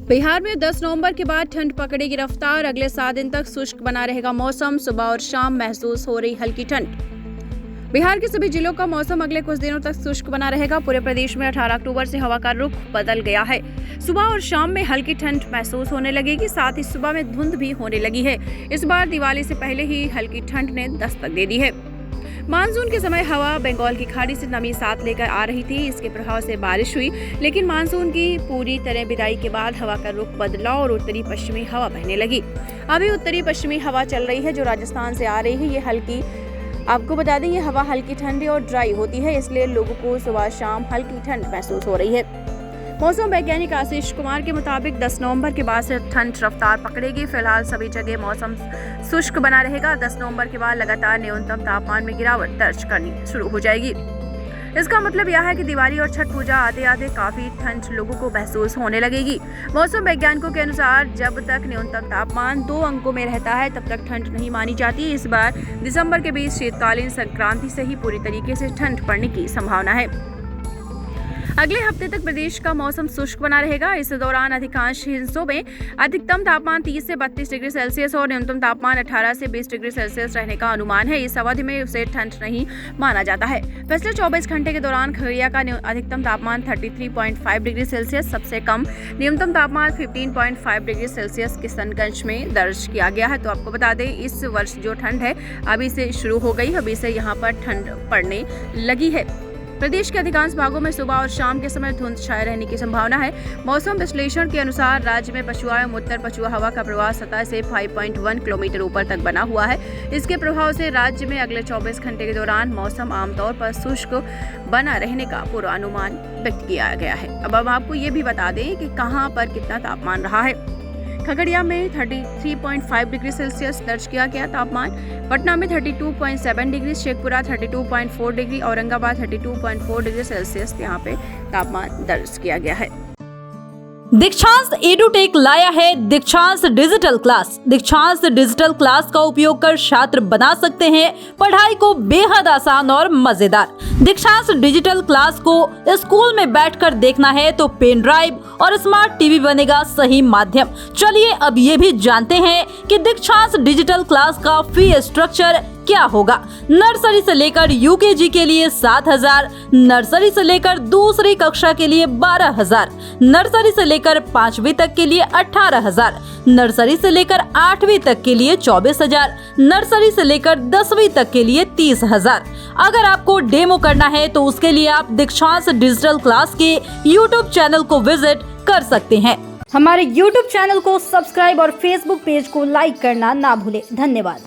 बिहार में 10 नवंबर के बाद ठंड पकड़ेगी रफ्तार। अगले 7 दिन तक शुष्क बना रहेगा मौसम। सुबह और शाम महसूस हो रही हल्की ठंड। बिहार के सभी जिलों का मौसम अगले कुछ दिनों तक शुष्क बना रहेगा। पूरे प्रदेश में 18 अक्टूबर से हवा का रुख बदल गया है। सुबह और शाम में हल्की ठंड महसूस होने लगेगी। साथ ही सुबह में धुंध भी होने लगी है। इस बार दिवाली से पहले ही हल्की ठंड ने दस्तक दे दी है। मानसून के समय हवा बंगाल की खाड़ी से नमी साथ लेकर आ रही थी। इसके प्रभाव से बारिश हुई, लेकिन मानसून की पूरी तरह विदाई के बाद हवा का रुख बदला और उत्तरी पश्चिमी हवा बहने लगी। अभी उत्तरी पश्चिमी हवा चल रही है जो राजस्थान से आ रही है। ये हल्की, आपको बता दें, ये हवा हल्की ठंडी और ड्राई होती है, इसलिए लोगों को सुबह शाम हल्की ठंड महसूस हो रही है। मौसम वैज्ञानिक आशीष कुमार के मुताबिक 10 नवंबर के बाद से ठंड रफ्तार पकड़ेगी। फिलहाल सभी जगह मौसम शुष्क बना रहेगा। 10 नवंबर के बाद लगातार न्यूनतम तापमान में गिरावट दर्ज करनी शुरू हो जाएगी। इसका मतलब यह है कि दिवाली और छठ पूजा आते आते काफी ठंड लोगों को महसूस होने लगेगी। मौसम वैज्ञानिकों के अनुसार जब तक न्यूनतम तापमान 2 अंकों में रहता है तब तक ठंड नहीं मानी जाती। इस बार दिसंबर के बीच शीतकालीन संक्रांति से ही पूरी तरीके से ठंड पड़ने की संभावना है। अगले हफ्ते तक प्रदेश का मौसम शुष्क बना रहेगा। इस दौरान अधिकांश हिस्सों में अधिकतम तापमान 30 से 32 डिग्री सेल्सियस और न्यूनतम तापमान 18 से 20 डिग्री सेल्सियस रहने का अनुमान है। इस अवधि में उसे ठंड नहीं माना जाता है। पिछले 24 घंटे के दौरान खगड़िया का अधिकतम तापमान 33.5 डिग्री सेल्सियस, सबसे कम न्यूनतम तापमान 15.5 डिग्री सेल्सियस किशनगंज में दर्ज किया गया है। तो आपको बता दें, इस वर्ष जो ठंड है अभी से शुरू हो गई, अभी से यहाँ पर ठंड पड़ने लगी है। प्रदेश के अधिकांश भागों में सुबह और शाम के समय धुंध छाए रहने की संभावना है। मौसम विश्लेषण के अनुसार राज्य में पछुआ एवं उत्तर पछुआ हवा का प्रवाह सतह से 5.1 किलोमीटर ऊपर तक बना हुआ है। इसके प्रभाव से राज्य में अगले 24 घंटे के दौरान मौसम आमतौर पर शुष्क बना रहने का पूर्वानुमान व्यक्त किया गया है। अब हम आपको ये भी बता दें कि कहां पर कितना तापमान रहा है। खगड़िया में 33.5 डिग्री सेल्सियस दर्ज किया गया तापमान, पटना में 32.7 degree, Sheikhpura 32.4 degree, Aurangabad 32.4 degree Celsius यहाँ पे तापमान दर्ज किया गया है। दीक्षांत एडुटेक लाया है दीक्षांत डिजिटल क्लास। दीक्षांत डिजिटल क्लास का उपयोग कर छात्र बना सकते हैं पढ़ाई को बेहद आसान और मजेदार। दीक्षांत डिजिटल क्लास को स्कूल में बैठकर देखना है तो पेन ड्राइव और स्मार्ट टीवी बनेगा सही माध्यम। चलिए अब ये भी जानते हैं कि दीक्षांत डिजिटल क्लास का फी स्ट्रक्चर क्या होगा। नर्सरी से लेकर यूकेजी के लिए 7,000, नर्सरी से लेकर दूसरी कक्षा के लिए 12,000, नर्सरी से लेकर 5वीं तक के लिए 18,000, नर्सरी से लेकर 8वीं तक के लिए 24,000, नर्सरी से लेकर 10वीं तक के लिए 30,000। अगर आपको डेमो करना है तो उसके लिए आप दीक्षांत डिजिटल क्लास के यूट्यूब चैनल को विजिट कर सकते हैं। हमारे यूट्यूब चैनल को सब्सक्राइब और फेसबुक पेज को लाइक करना ना भूले। धन्यवाद।